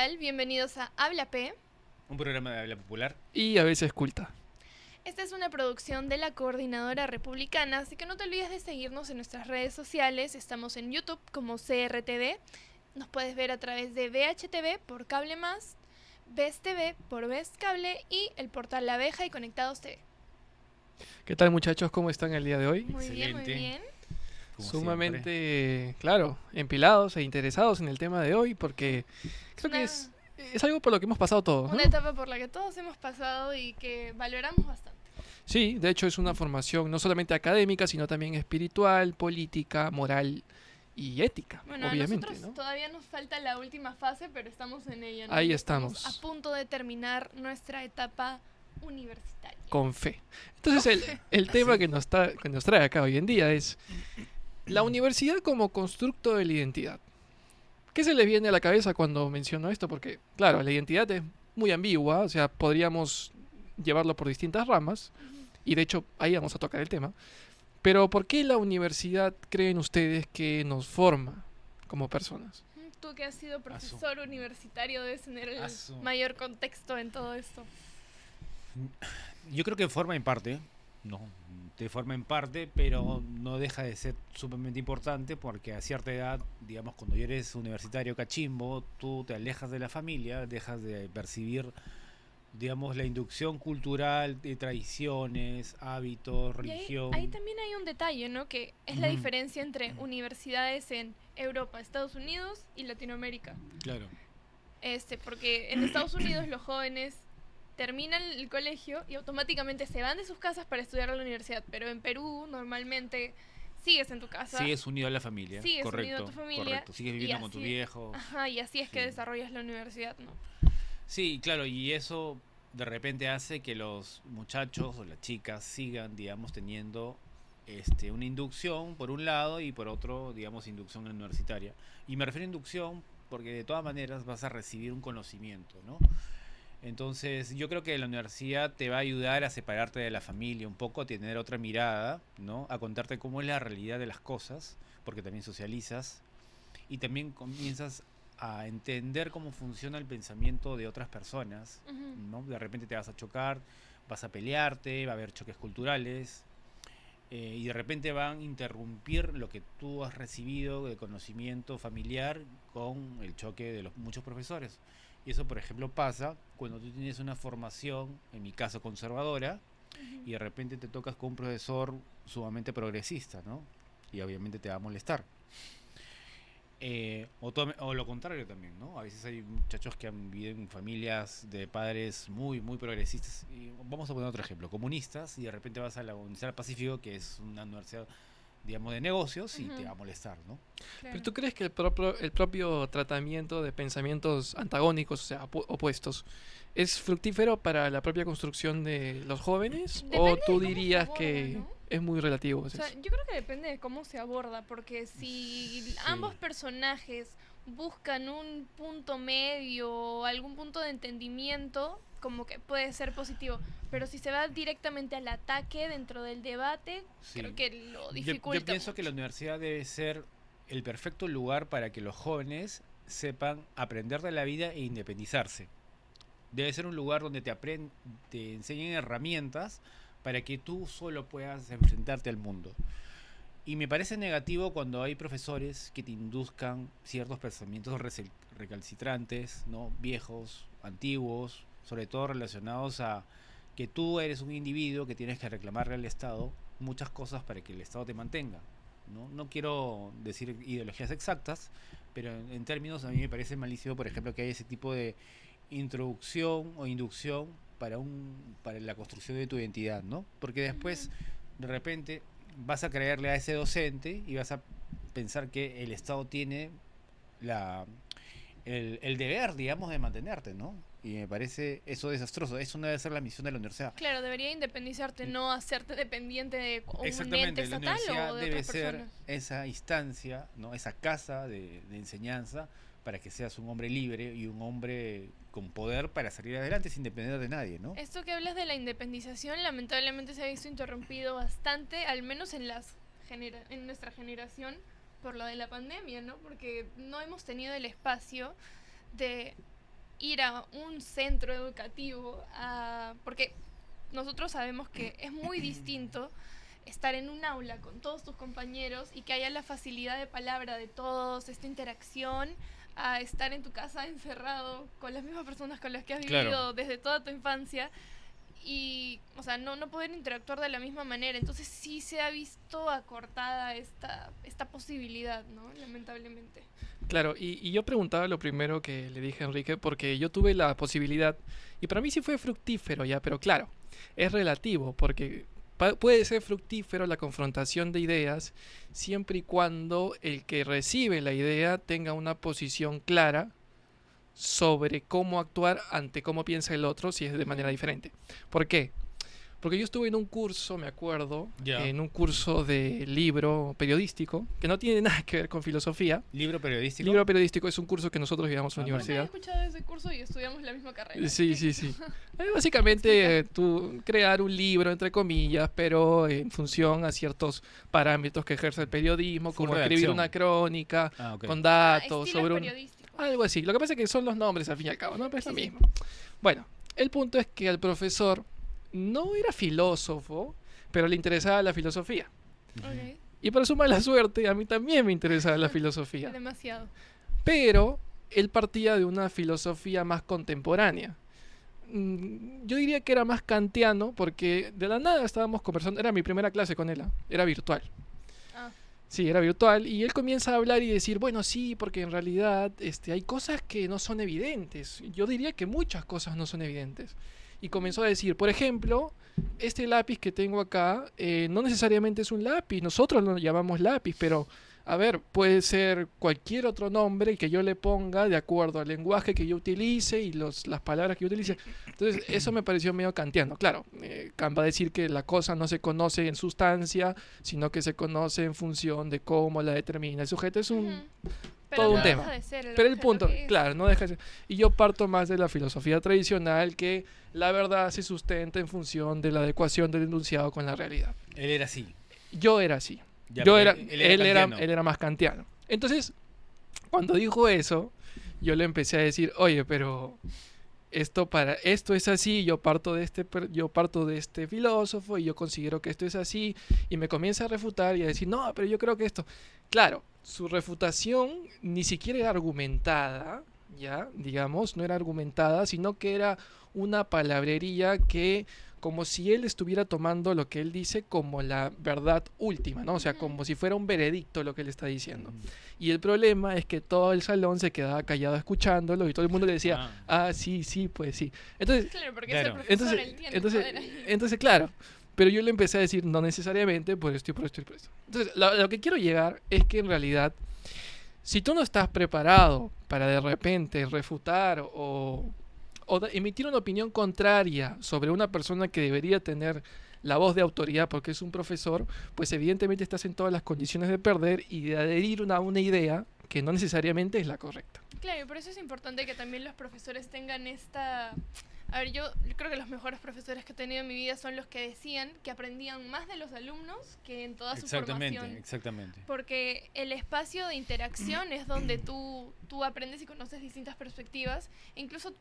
tal? Bienvenidos a Habla P. Un programa de habla popular. Y a veces culta. Esta es una producción de la Coordinadora Republicana, así que no te olvides de seguirnos en nuestras redes sociales. Estamos en YouTube como CRTV. Nos puedes ver a través de VHTV por Cable Más, Ves TV por Ves Cable y el portal La Abeja y Conectados TV. ¿Qué tal, muchachos? ¿Cómo están el día de hoy? Muy bien, muy Excelente. bien. Como Sumamente, claro, empilados e interesados en el tema de hoy porque creo que es algo por lo que hemos pasado todos, ¿no? Una etapa por la que todos hemos pasado y que valoramos bastante. Sí, de hecho es una formación no solamente académica, sino también espiritual, política, moral y ética, Bueno, obviamente, a nosotros ¿no? todavía nos falta la última fase, pero estamos en ella, ¿no? Ahí Ya estamos. a punto de terminar nuestra etapa universitaria. Con fe. Entonces el tema que nos trae acá hoy en día es la universidad como constructo de la identidad. ¿Qué se les viene a la cabeza cuando menciono esto? Porque, claro, la identidad es muy ambigua, o sea, podríamos llevarlo por distintas ramas, y de hecho ahí vamos a tocar el tema. Pero ¿por qué la universidad creen ustedes que nos forma como personas? Tú que has sido profesor universitario debes tener el Asu. mayor contexto en todo esto. Yo creo que forma en parte, no, te forma en parte, pero no deja de ser sumamente importante porque a cierta edad, digamos, cuando ya eres universitario cachimbo, tú te alejas de la familia, dejas de percibir, digamos, la inducción cultural de tradiciones, hábitos, Y religión. ahí también hay un detalle, ¿no? Que es la Ujú. diferencia entre universidades en Europa, Estados Unidos y Latinoamérica. Claro. Porque en Estados Unidos los jóvenes terminan el colegio y automáticamente se van de sus casas para estudiar a la universidad, pero en Perú normalmente sigues en tu casa. Sigues unido a la familia, Sigues correcto, unido a tu familia correcto. Sigues y viviendo con tus así- viejos. Ajá, y así es que Sí. desarrollas la universidad, ¿no? Sí, claro, y eso de repente hace que los muchachos o las chicas sigan, digamos, teniendo una inducción por un lado y por otro, digamos, inducción universitaria. Y me refiero a inducción porque de todas maneras vas a recibir un conocimiento, ¿no? Entonces, yo creo que la universidad te va a ayudar a separarte de la familia un poco, a tener otra mirada, ¿no? A contarte cómo es la realidad de las cosas, porque también socializas y también comienzas a entender cómo funciona el pensamiento de otras personas, Ujú. ¿no? De repente te vas a chocar, vas a pelearte, va a haber choques culturales, y de repente van a interrumpir lo que tú has recibido de conocimiento familiar con el choque de los muchos profesores. Y eso, por ejemplo, pasa cuando tú tienes una formación, en mi caso conservadora, y de repente te tocas con un profesor sumamente progresista, ¿no? Y obviamente te va a molestar. O lo contrario también, ¿no? A veces hay muchachos que han vivido en familias de padres muy, muy progresistas. Y vamos a poner otro ejemplo, comunistas, y de repente vas a la Universidad del Pacífico, que es una universidad, digamos, de negocios, y te va a molestar, ¿no? Claro. ¿Pero tú crees que el propio tratamiento de pensamientos antagónicos, o sea, opuestos, es fructífero para la propia construcción de los jóvenes? Depende ¿O de tú cómo se dirías aborda, que ¿no? es muy relativo? O sea, yo creo que depende de cómo se aborda, porque si Sí. ambos personajes buscan un punto medio o algún punto de entendimiento, como que puede ser positivo. Pero si se va directamente al ataque dentro del debate, Sí. creo que lo Yo dificulta pienso que la mucho. universidad debe ser el perfecto lugar para que los jóvenes sepan aprender de la vida e independizarse. Debe ser un lugar donde te enseñen herramientas para que tú solo puedas enfrentarte al mundo. Y me parece negativo cuando hay profesores que te induzcan ciertos pensamientos recalcitrantes, ¿no? Viejos, antiguos, sobre todo relacionados a que tú eres un individuo que tienes que reclamarle al Estado muchas cosas para que el Estado te mantenga. No quiero decir ideologías exactas, pero en términos a mí me parece malísimo, por ejemplo, que hay ese tipo de introducción o inducción para la construcción de tu identidad, ¿no? Porque después, de repente, vas a creerle a ese docente y vas a pensar que el Estado tiene la, el deber, digamos, de mantenerte, ¿no? Y me parece eso desastroso. Eso no debe ser la misión de la universidad. Claro, debería independizarte, no hacerte dependiente de un ente Exactamente, la estatal universidad o de debe otras ser personas. esa instancia, ¿no? Esa casa de enseñanza para que seas un hombre libre y un hombre con poder para salir adelante sin depender de nadie, ¿no? Esto que hablas de la independización lamentablemente se ha visto interrumpido bastante, al menos en en nuestra generación, por lo de la pandemia, ¿no? Porque no hemos tenido el espacio de ir a un centro educativo, porque nosotros sabemos que es muy distinto estar en un aula con todos tus compañeros y que haya la facilidad de palabra de todos, esta interacción, a estar en tu casa encerrado con las mismas personas con las que has vivido Claro. desde toda tu infancia y, o sea, no poder interactuar de la misma manera. Entonces sí se ha visto acortada esta posibilidad, ¿no? Lamentablemente. Claro, y yo preguntaba lo primero que le dije a Enrique, porque yo tuve la posibilidad, y para mí sí fue fructífero ya, pero claro, es relativo, porque puede ser fructífero la confrontación de ideas siempre y cuando el que recibe la idea tenga una posición clara sobre cómo actuar ante cómo piensa el otro si es de manera diferente. ¿Por qué? Porque yo estuve en un curso, me acuerdo, Ya. en un curso de libro periodístico, que no tiene nada que ver con filosofía. ¿Libro periodístico? Libro periodístico es un curso que nosotros llevamos a la Ah, bueno. Nunca he universidad. escuchado de ese curso y estudiamos la misma carrera. Sí, sí, sí. Básicamente tú crear un libro, entre comillas, pero en función a ciertos parámetros que ejerce el periodismo, Full como escribir redacción. una crónica Ah, ok. con Ah, datos estilo sobre un... periodístico. Algo así. Lo que pasa es que son los nombres al fin y al cabo, ¿no? Pero es lo Sí, sí. mismo. Bueno, el punto es que el profesor no era filósofo, pero le interesaba la filosofía. Ok, Y para su mala suerte, a mí también me interesaba la filosofía. demasiado. Pero él partía de una filosofía más contemporánea. Yo diría que era más kantiano, porque de la nada estábamos conversando. Era mi primera clase con él, era virtual. Ah, Sí, era virtual. Y él comienza a hablar y decir, bueno, sí, porque en realidad hay cosas que no son evidentes. Yo diría que muchas cosas no son evidentes. Y comenzó a decir, por ejemplo, este lápiz que tengo acá no necesariamente es un lápiz. Nosotros lo llamamos lápiz, pero, a ver, puede ser cualquier otro nombre que yo le ponga de acuerdo al lenguaje que yo utilice y las palabras que yo utilice. Entonces, eso me pareció medio kantiano. Claro, Kant va a decir que la cosa no se conoce en sustancia, sino que se conoce en función de cómo la determina el sujeto. Es un... ujú. Pero todo no un deja tema. de ser Pero el objeto punto, que es. claro, no deja de ser. Y yo parto más de la filosofía tradicional, que la verdad se sustenta en función de la adecuación del enunciado con la realidad. Él era así. Yo era así. Ya, Yo pero era, kantiano. él era más kantiano. Entonces, cuando dijo eso, yo le empecé a decir, oye, pero esto es así, yo parto de este filósofo y yo considero que esto es así, y me comienza a refutar y a decir, no, pero yo creo que esto. Claro, su refutación ni siquiera era argumentada, ya, digamos, no era argumentada, sino que era una palabrería que, como si él estuviera tomando lo que él dice como la verdad última, ¿no? O sea, Ujú. como si fuera un veredicto lo que él está diciendo. Ujú. Y el problema es que todo el salón se quedaba callado escuchándolo y todo el mundo le decía, sí, sí, pues sí. Entonces, Claro, porque Claro. es el profesor, entonces, él tiene el poder ahí. entonces, claro. Pero yo le empecé a decir, no necesariamente, por esto y por esto y por esto. Entonces, lo que quiero llegar es que en realidad, si tú no estás preparado para de repente refutar o emitir una opinión contraria sobre una persona que debería tener la voz de autoridad porque es un profesor, pues evidentemente estás en todas las condiciones de perder y de adherir a una idea que no necesariamente es la correcta. Claro, y por eso es importante que también los profesores tengan esta... A ver, yo creo que los mejores profesores que he tenido en mi vida son los que decían que aprendían más de los alumnos que en toda su Exactamente, formación. exactamente. Porque el espacio de interacción es donde tú aprendes y conoces distintas perspectivas. E incluso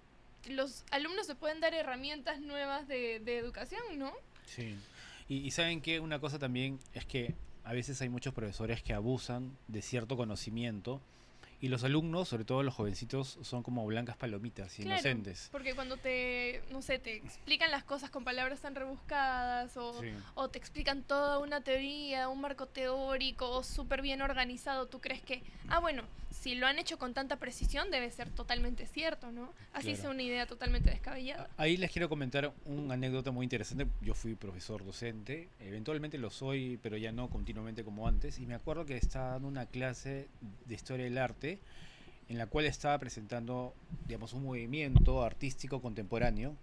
los alumnos se pueden dar herramientas nuevas de educación, ¿no? Sí. Y saben que una cosa también es que a veces hay muchos profesores que abusan de cierto conocimiento y los alumnos, sobre todo los jovencitos, son como blancas palomitas, Claro, inocentes. porque cuando no sé, te explican las cosas con palabras tan rebuscadas Sí. o te explican toda una teoría, un marco teórico súper bien organizado, tú crees que, bueno, si lo han hecho con tanta precisión debe ser totalmente cierto, ¿no? Así Claro. es una idea totalmente descabellada. Ahí les quiero comentar una anécdota muy interesante. Yo fui profesor docente, eventualmente lo soy, pero ya no continuamente como antes. Y me acuerdo que estaba dando una clase de historia del arte en la cual estaba presentando, digamos, un movimiento artístico contemporáneo,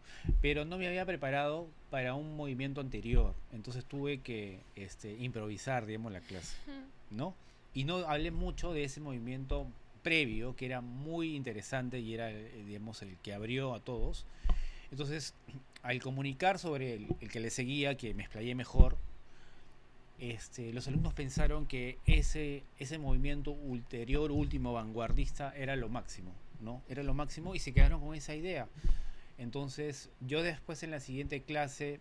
pero no me había preparado para un movimiento anterior. Entonces tuve que improvisar, digamos, la clase, Ujú. ¿no? Y no hablé mucho de ese movimiento previo, que era muy interesante y era, digamos, el que abrió a todos. Entonces, al comunicar sobre el que le seguía, que me explayé mejor, los alumnos pensaron que ese movimiento ulterior, último, vanguardista, era lo máximo, ¿no? Era lo máximo y se quedaron con esa idea. Entonces, yo después en la siguiente clase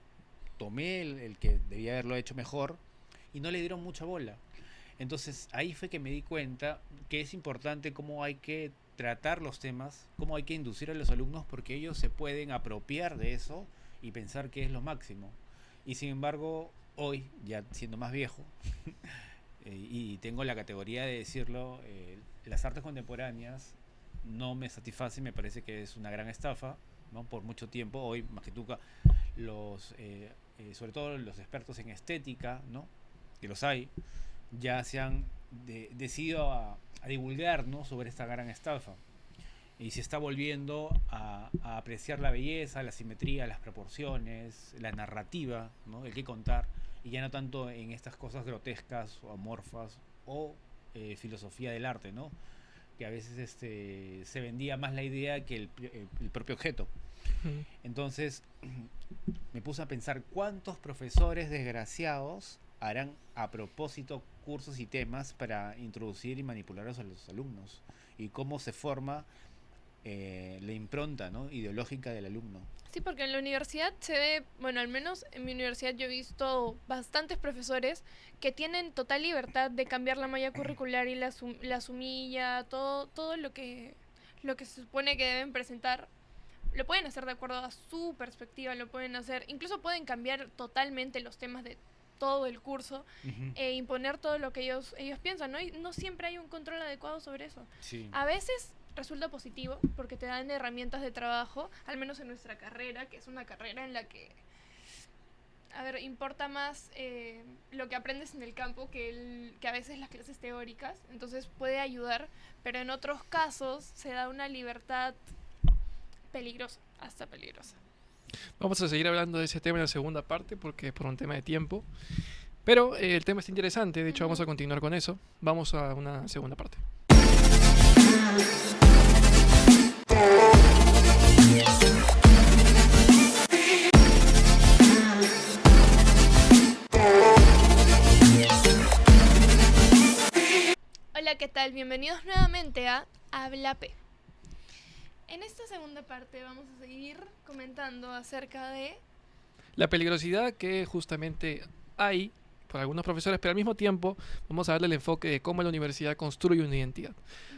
tomé el que debía haberlo hecho mejor y no le dieron mucha bola. Entonces, ahí fue que me di cuenta que es importante cómo hay que tratar los temas, cómo hay que inducir a los alumnos porque ellos se pueden apropiar de eso y pensar que es lo máximo. Y sin embargo, hoy, ya siendo más viejo, y tengo la categoría de decirlo, las artes contemporáneas no me satisfacen, me parece que es una gran estafa, ¿no? Por mucho tiempo, hoy más que nunca, sobre todo los expertos en estética, ¿no? Que los hay, ya se han decidido a divulgar, ¿no? Sobre esta gran estafa. Y se está volviendo a apreciar la belleza, la simetría, las proporciones, la narrativa, ¿no? El que contar, y ya no tanto en estas cosas grotescas o amorfas o filosofía del arte, ¿no? Que a veces se vendía más la idea que el propio objeto. Entonces me puse a pensar cuántos profesores desgraciados harán a propósito cursos y temas para introducir y manipular a los alumnos y cómo se forma la impronta, ¿no? Ideológica del alumno. Sí, porque en la universidad se ve, bueno, al menos en mi universidad yo he visto bastantes profesores que tienen total libertad de cambiar la malla curricular y las humilla, todo lo que se supone que deben presentar. Lo pueden hacer de acuerdo a su perspectiva, lo pueden hacer, incluso pueden cambiar totalmente los temas de todo el curso e imponer todo lo que ellos piensan, ¿no? Y no siempre hay un control adecuado sobre eso. Sí. A veces resulta positivo porque te dan herramientas de trabajo, al menos en nuestra carrera, que es una carrera en la que, importa más lo que aprendes en el campo que a veces las clases teóricas, entonces puede ayudar, pero en otros casos se da una libertad peligrosa, hasta peligrosa. Vamos a seguir hablando de ese tema en la segunda parte porque es por un tema de tiempo. Pero el tema está interesante, de hecho vamos a continuar con eso. Vamos a una segunda parte. Hola, ¿qué tal? Bienvenidos nuevamente a Habla P. En esta segunda parte vamos a seguir comentando acerca de la peligrosidad que justamente hay por algunos profesores, pero al mismo tiempo vamos a darle el enfoque de cómo la universidad construye una identidad.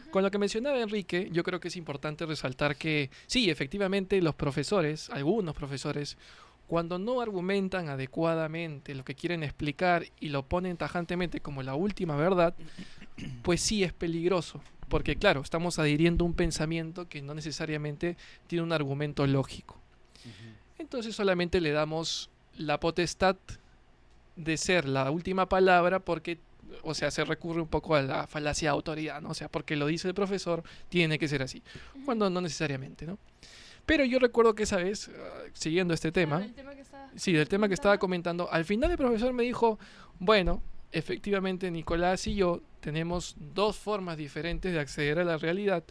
Con lo que mencionaba Enrique, yo creo que es importante resaltar que sí, efectivamente los profesores, algunos profesores, cuando no argumentan adecuadamente lo que quieren explicar y lo ponen tajantemente como la última verdad, pues sí es peligroso. Porque claro, estamos adhiriendo un pensamiento que no necesariamente tiene un argumento lógico. Entonces solamente le damos la potestad de ser la última palabra porque, o sea, se recurre un poco a la falacia de autoridad, ¿no? O sea, porque lo dice el profesor, tiene que ser así. Cuando no necesariamente, ¿no? Pero yo recuerdo que esa vez, siguiendo este tema, del tema que estaba comentando, al final el profesor me dijo, bueno, efectivamente Nicolás y yo tenemos dos formas diferentes de acceder a la realidad.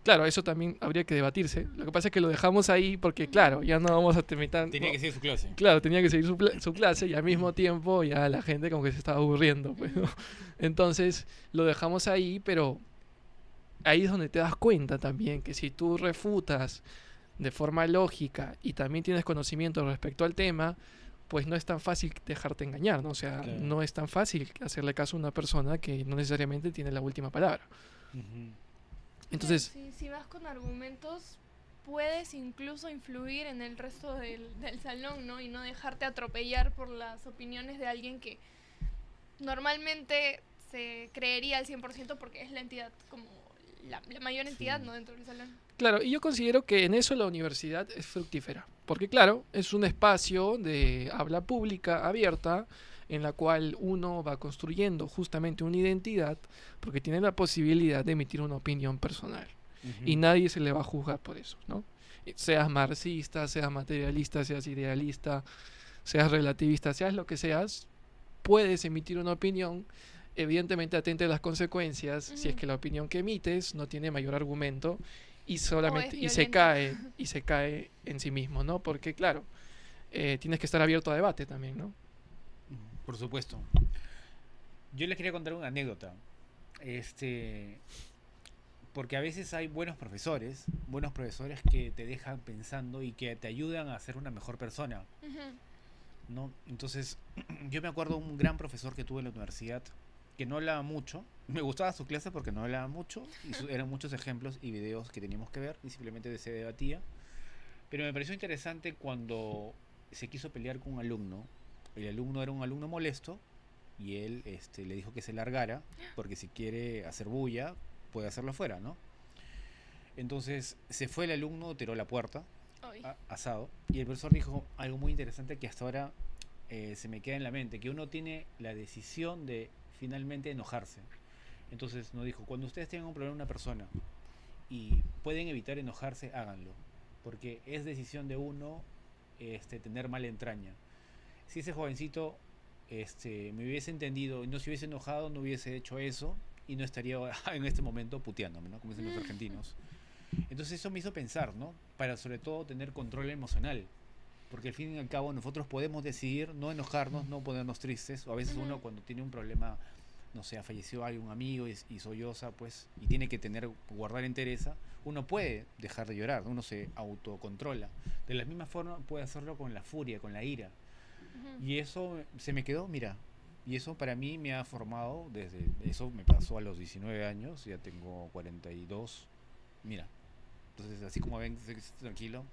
Claro, eso también habría que debatirse. Lo que pasa es que lo dejamos ahí porque, claro, ya no vamos a terminar. Tenía que seguir su clase. Claro, tenía que seguir su clase y al mismo tiempo ya la gente como que se estaba aburriendo. Pues, ¿no? Entonces lo dejamos ahí, pero ahí es donde te das cuenta también que si tú refutas de forma lógica y también tienes conocimiento respecto al tema, pues no es tan fácil dejarte engañar, ¿no? O sea, claro, no es tan fácil hacerle caso a una persona que no necesariamente tiene la última palabra. Entonces, si vas con argumentos, puedes incluso influir en el resto del salón, ¿no? Y no dejarte atropellar por las opiniones de alguien que normalmente se creería al 100% porque es la entidad, como la mayor entidad, ¿no? Dentro del salón. Claro, y yo considero que en eso la universidad es fructífera. Porque claro, es un espacio de habla pública abierta en la cual uno va construyendo justamente una identidad porque tiene la posibilidad de emitir una opinión personal. Y nadie se le va a juzgar por eso, ¿no? Seas marxista, seas materialista, seas idealista, seas relativista, seas lo que seas, puedes emitir una opinión, evidentemente atente a las consecuencias si es que la opinión que emites no tiene mayor argumento y solamente se cae en sí mismo, ¿no? Porque claro, tienes que estar abierto a debate también, ¿no? Por supuesto. Yo les quería contar una anécdota. porque a veces hay buenos profesores que te dejan pensando y que te ayudan a ser una mejor persona, Ujú. ¿no? Entonces, yo me acuerdo de un gran profesor que tuve en la universidad que no hablaba mucho. Me gustaba su clase porque no hablaba mucho y eran muchos ejemplos y videos que teníamos que ver y simplemente se debatía. Pero me pareció interesante cuando se quiso pelear con un alumno. El alumno era un alumno molesto y él le dijo que se largara porque si quiere hacer bulla puede hacerlo afuera, ¿no? Entonces se fue el alumno, tiró la puerta, Ay. asado, y el profesor dijo algo muy interesante que hasta ahora se me queda en la mente, que uno tiene la decisión de finalmente enojarse. Entonces nos dijo, cuando ustedes tengan un problema con una persona y pueden evitar enojarse, háganlo, porque es decisión de uno tener mala entraña. Si ese jovencito me hubiese entendido y no se hubiese enojado, no hubiese hecho eso y no estaría en este momento puteándome, ¿no? Como dicen los argentinos. Entonces eso me hizo pensar, ¿no? Para sobre todo tener control emocional. Porque al fin y al cabo nosotros podemos decidir no enojarnos, no ponernos tristes. O a veces uno cuando tiene un problema, no sé, ha fallecido algún amigo y solloza, pues, y tiene que guardar entereza, uno puede dejar de llorar, uno se autocontrola. De la misma forma puede hacerlo con la furia, con la ira. Ujú. Y eso se me quedó, mira. Y eso para mí me ha formado eso me pasó a los 19 años, ya tengo 42. Mira, entonces así como ven, estoy tranquilo,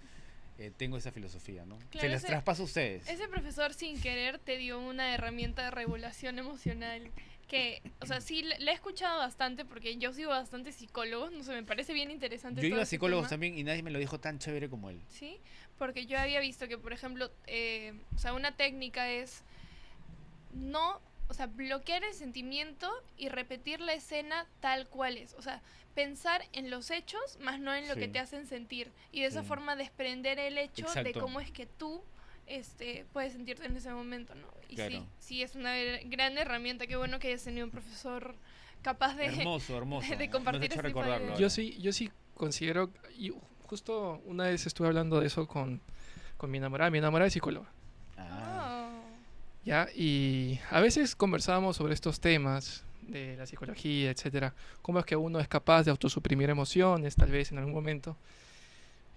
tengo esa filosofía, ¿no? Claro, Se las traspaso a ustedes. ese profesor sin querer te dio una herramienta de regulación emocional que, o sea, sí la he escuchado bastante porque yo sigo bastante psicólogos, no sé, me parece bien interesante Yo todo iba a ese psicólogos tema. también y nadie me lo dijo tan chévere como él. Sí, porque yo había visto que, por ejemplo, o sea, una técnica es no, o sea, bloquear el sentimiento y repetir la escena tal cual es. O sea, pensar en los hechos, más no en lo que Sí, te hacen sentir. Y de esa sí. forma desprender el hecho de Exacto, cómo es que tú puedes sentirte en ese momento, ¿no? Y sí, claro. sí, es una gran herramienta. Qué bueno que hayas tenido un profesor capaz de, Hermoso, hermoso. de Me has compartir hecho ese tipo de recordarlo ideas. Yo ahora. sí, yo sí considero, y justo una vez estuve hablando de eso con mi enamorada es psicóloga. Ah, ¿Ya? Y a veces conversábamos sobre estos temas de la psicología, etcétera, cómo es que uno es capaz de autosuprimir emociones, tal vez en algún momento.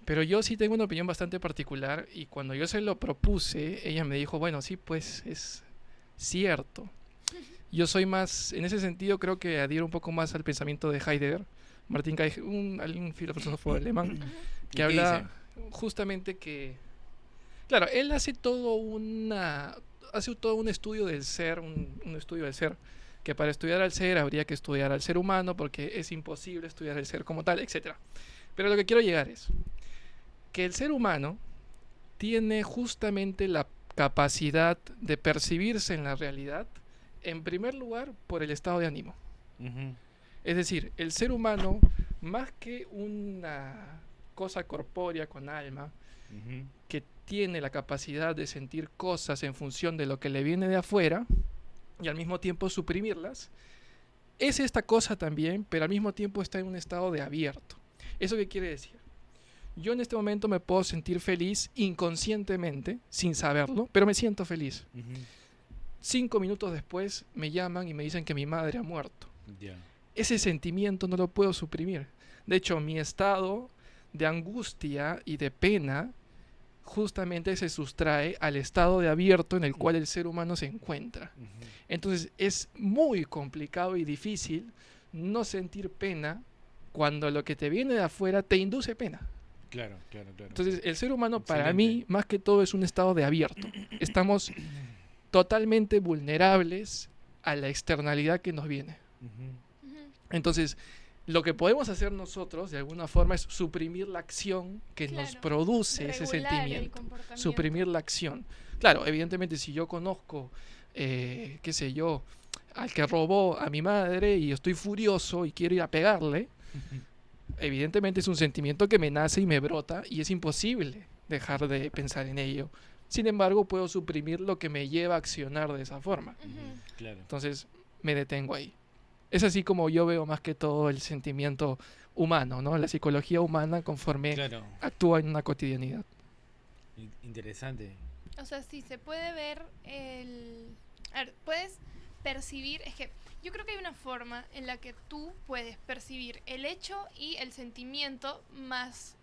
Pero yo sí tengo una opinión bastante particular y cuando yo se lo propuse, ella me dijo, bueno, sí, pues es cierto. Yo soy más, en ese sentido creo que adhiero un poco más al pensamiento de Heidegger, Martin Heidegger, un filósofo alemán, Ujú. que ¿y qué dice? habla justamente que, claro, él hace todo un estudio del ser, un estudio del ser, que para estudiar al ser habría que estudiar al ser humano porque es imposible estudiar el ser como tal, etcétera. Pero lo que quiero llegar es que el ser humano tiene justamente la capacidad de percibirse en la realidad, en primer lugar, por el estado de ánimo. Ujú, Es decir, el ser humano, más que una cosa corpórea con alma, ujú, que tiene la capacidad de sentir cosas en función de lo que le viene de afuera y al mismo tiempo suprimirlas, es esta cosa también, pero al mismo tiempo está en un estado de abierto. ¿Eso qué quiere decir? Yo en este momento me puedo sentir feliz inconscientemente, sin saberlo, pero me siento feliz. ujú. 5 minutos después me llaman y me dicen que mi madre ha muerto. Ya. Ese sentimiento no lo puedo suprimir. De hecho, mi estado de angustia y de pena justamente se sustrae al estado de abierto en el cual el ser humano se encuentra. Ujú. Entonces es muy complicado y difícil no sentir pena cuando lo que te viene de afuera te induce pena. Claro, claro, claro. Entonces el ser humano para Excelente. mí más que todo es un estado de abierto. Estamos totalmente vulnerables a la externalidad que nos viene. Ujú. Ujú. Entonces, lo que podemos hacer nosotros, de alguna forma, es suprimir la acción que nos Claro. produce ese Regular el sentimiento. comportamiento. Suprimir la acción. Claro, evidentemente, si yo conozco, qué sé yo, al que robó a mi madre y estoy furioso y quiero ir a pegarle, evidentemente es un sentimiento que me nace y me brota y es imposible dejar de pensar en ello. Sin embargo, puedo suprimir lo que me lleva a accionar de esa forma. Ujú. Claro. Entonces, me detengo ahí. Es así como yo veo más que todo el sentimiento humano, ¿no? La psicología humana conforme Claro. actúa en una cotidianidad. Interesante. O sea, sí, se puede ver el... A ver, puedes percibir, es que yo creo que hay una forma en la que tú puedes percibir el hecho y el sentimiento más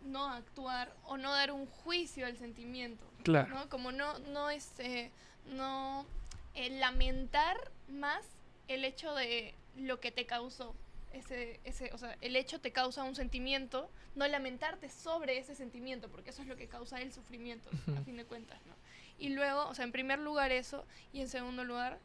no actuar o no dar un juicio al sentimiento, Claro. ¿no? Como no lamentar más el hecho de lo que te causó. O sea, el hecho te causa un sentimiento, no lamentarte sobre ese sentimiento, porque eso es lo que causa el sufrimiento, a fin de cuentas, ¿no? Y luego, o sea, en primer lugar eso, y en segundo lugar,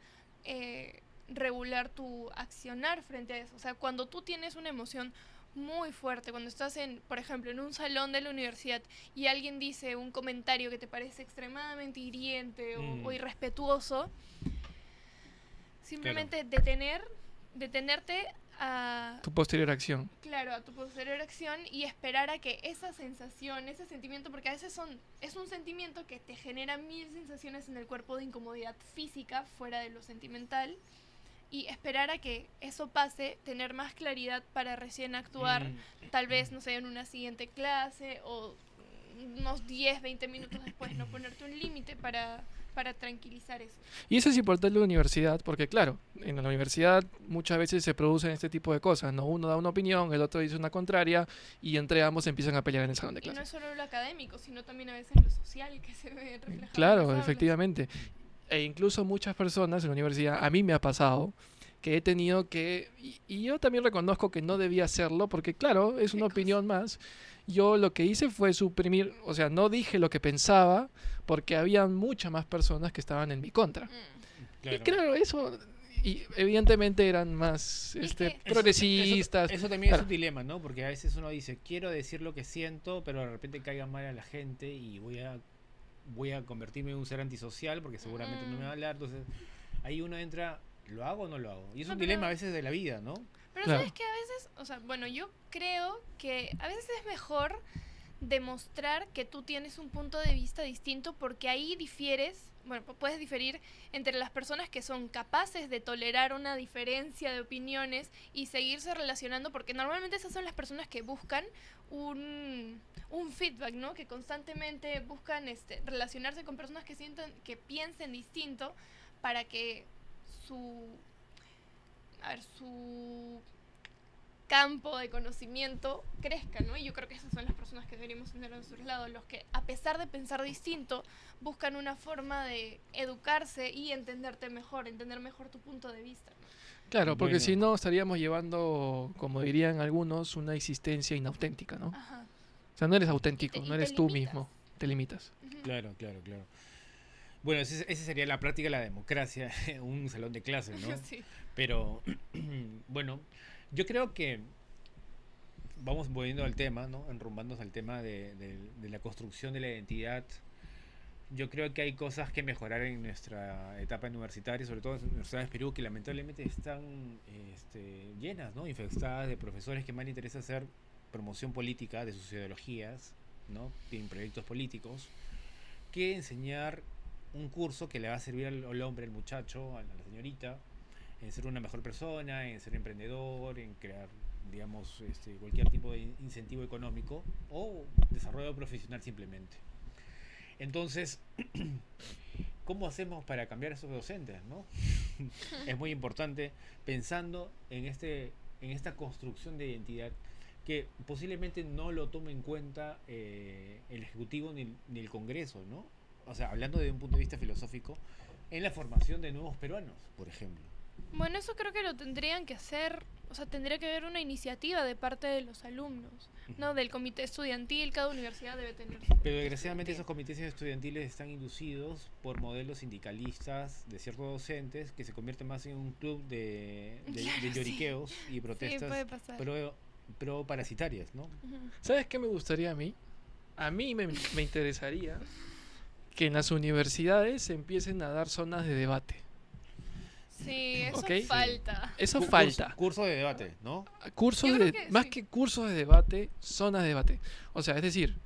regular tu accionar frente a eso. O sea, cuando tú tienes una emoción muy fuerte, cuando estás por ejemplo, en un salón de la universidad y alguien dice un comentario que te parece extremadamente hiriente o irrespetuoso, simplemente detenerte a Tu posterior acción. claro, a tu posterior acción y esperar a que esa sensación, ese sentimiento, porque a veces es un sentimiento que te genera mil sensaciones en el cuerpo de incomodidad física fuera de lo sentimental, y esperar a que eso pase, tener más claridad para recién actuar, tal vez, no sé, en una siguiente clase o unos 10, 20 minutos después, no ponerte un límite para tranquilizar eso. Y eso es importante en la universidad, porque claro, en la universidad muchas veces se producen este tipo de cosas, ¿no? Uno da una opinión, el otro dice una contraria, y entre ambos empiezan a pelear en el salón de Y no clases. es solo lo académico, sino también a veces lo social que se ve reflejado en las Claro, aulas. efectivamente. E incluso muchas personas en la universidad, a mí me ha pasado, que he tenido y yo también reconozco que no debía hacerlo, porque claro, es una ¿Qué cosa? opinión más. Yo lo que hice fue suprimir, o sea, no dije lo que pensaba, porque había muchas más personas que estaban en mi contra. Y claro, eso, y evidentemente eran más Es que- progresistas. Eso también Claro. es un dilema, ¿no? Porque a veces uno dice, quiero decir lo que siento, pero de repente caiga mal a la gente y voy a convertirme en un ser antisocial porque seguramente no me va a hablar. Entonces, ahí uno entra, ¿lo hago o no lo hago? Y es No, un pero- dilema a veces de la vida, ¿no? Pero Claro. sabes que a veces, o sea, bueno, yo creo que a veces es mejor demostrar que tú tienes un punto de vista distinto, porque ahí difieres, bueno, puedes diferir entre las personas que son capaces de tolerar una diferencia de opiniones y seguirse relacionando, porque normalmente esas son las personas que buscan un feedback, ¿no? Que constantemente buscan relacionarse con personas que piensen distinto para que su su campo de conocimiento crezca, ¿no? Y yo creo que esas son las personas que deberíamos tener a nuestro lado, los que, a pesar de pensar distinto, buscan una forma de educarse y entender mejor tu punto de vista, ¿no? Claro, porque Bueno. si no estaríamos llevando, como dirían algunos, una existencia inauténtica, ¿no? Ajá. O sea, no eres auténtico, Y no te eres tú limitas. mismo, te limitas. Ujú. Claro, claro, claro. Bueno, esa sería la práctica de la democracia, un salón de clases, ¿no? Sí. Pero, bueno, yo creo que vamos volviendo al tema, ¿no? Enrumbándonos al tema de la construcción de la identidad. Yo creo que hay cosas que mejorar en nuestra etapa universitaria, sobre todo en universidades de Perú, que lamentablemente están llenas, ¿no? Infestadas de profesores que más les interesa hacer promoción política de sus ideologías, ¿no? Tienen proyectos políticos, que enseñar un curso que le va a servir al hombre, al muchacho, a la señorita, en ser una mejor persona, en ser emprendedor, en crear, digamos, cualquier tipo de incentivo económico o desarrollo profesional simplemente. Entonces, ¿cómo hacemos para cambiar a esos docentes, no? Es muy importante pensando en esta construcción de identidad que posiblemente no lo tome en cuenta el Ejecutivo ni el Congreso, ¿no? O sea, hablando desde un punto de vista filosófico, en la formación de nuevos peruanos, por ejemplo. Bueno, eso creo que lo tendrían que hacer, o sea, tendría que haber una iniciativa de parte de los alumnos, ¿no? Del comité estudiantil, cada universidad debe tener su Pero comité desgraciadamente esos estudiantil. comités estudiantiles están inducidos por modelos sindicalistas de ciertos docentes que se convierten más en un club de Claro, sí. lloriqueos y Sí, protestas puede pasar. pro parasitarias, ¿no? Ujú. ¿Sabes qué me gustaría a mí? A mí me interesaría que en las universidades se empiecen a dar zonas de debate. Sí, eso Ok. falta. Eso Cu- falta. Curso de debate, ¿no? Cursos Yo de, creo que más sí. que cursos de debate, zonas de debate. O sea, es decir,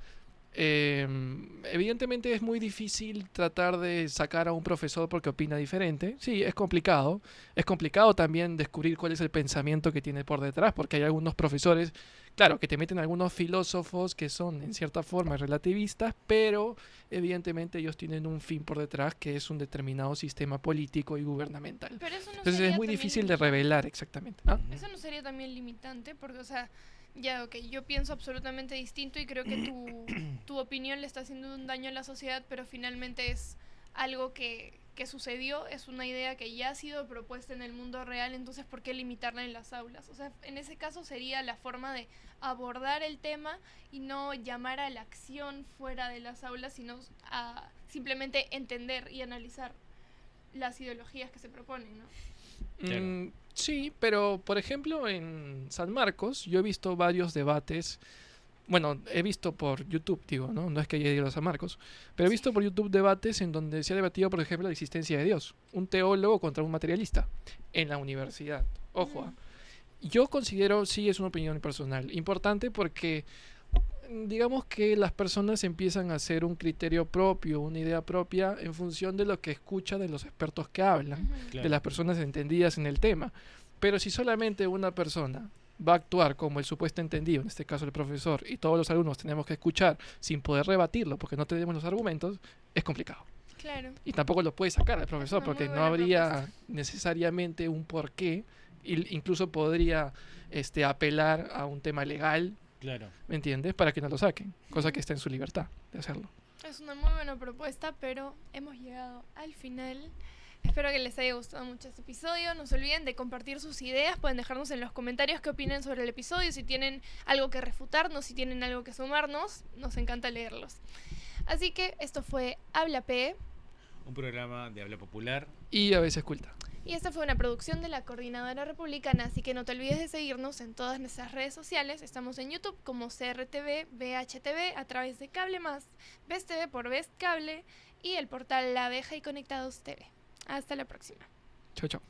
Evidentemente es muy difícil tratar de sacar a un profesor porque opina diferente. Sí, es complicado. Es complicado también descubrir cuál es el pensamiento que tiene por detrás, porque hay algunos profesores, claro, que te meten algunos filósofos que son en cierta forma relativistas, pero evidentemente ellos tienen un fin por detrás que es un determinado sistema político y gubernamental. Pero eso no Entonces sería es muy también difícil de limitante. revelar exactamente. ¿Ah? Eso no sería también limitante, porque, o sea, ya, ok, yo pienso absolutamente distinto y creo que tu opinión le está haciendo un daño a la sociedad, pero finalmente es algo que sucedió, es una idea que ya ha sido propuesta en el mundo real, entonces ¿por qué limitarla en las aulas? O sea, en ese caso sería la forma de abordar el tema y no llamar a la acción fuera de las aulas, sino a simplemente entender y analizar las ideologías que se proponen, ¿no? Claro. Sí, pero por ejemplo en San Marcos yo he visto varios debates. Bueno, he visto por YouTube, digo, ¿no? No es que haya ido a San Marcos, pero he visto por YouTube debates en donde se ha debatido, por ejemplo, la existencia de Dios. Un teólogo contra un materialista en la universidad. Ojo, Mm. yo considero, sí, es una opinión personal, importante porque digamos que las personas empiezan a hacer un criterio propio, una idea propia en función de lo que escucha de los expertos que hablan, Ujú. Claro. de las personas entendidas en el tema. Pero si solamente una persona va a actuar como el supuesto entendido, en este caso el profesor, y todos los alumnos tenemos que escuchar sin poder rebatirlo porque no tenemos los argumentos, es complicado. Claro. Y tampoco lo puede sacar al profesor una porque muy no buena habría propuesta. necesariamente un porqué. Incluso podría apelar a un tema legal, Claro. ¿me entiendes? Para que no lo saquen, cosa Ujú. que está en su libertad de hacerlo. Es una muy buena propuesta, pero hemos llegado al final. Espero que les haya gustado mucho este episodio. No se olviden de compartir sus ideas. Pueden dejarnos en los comentarios qué opinan sobre el episodio. Si tienen algo que refutarnos, si tienen algo que sumarnos, nos encanta leerlos. Así que esto fue Habla P. Un programa de habla popular. Y a veces culta. Y esta fue una producción de la Coordinadora Republicana, así que no te olvides de seguirnos en todas nuestras redes sociales. Estamos en YouTube como CRTV, VHTV, a través de Cable Más, Best TV por Best Cable y el portal La Abeja y Conectados TV. Hasta la próxima. Chau, chau.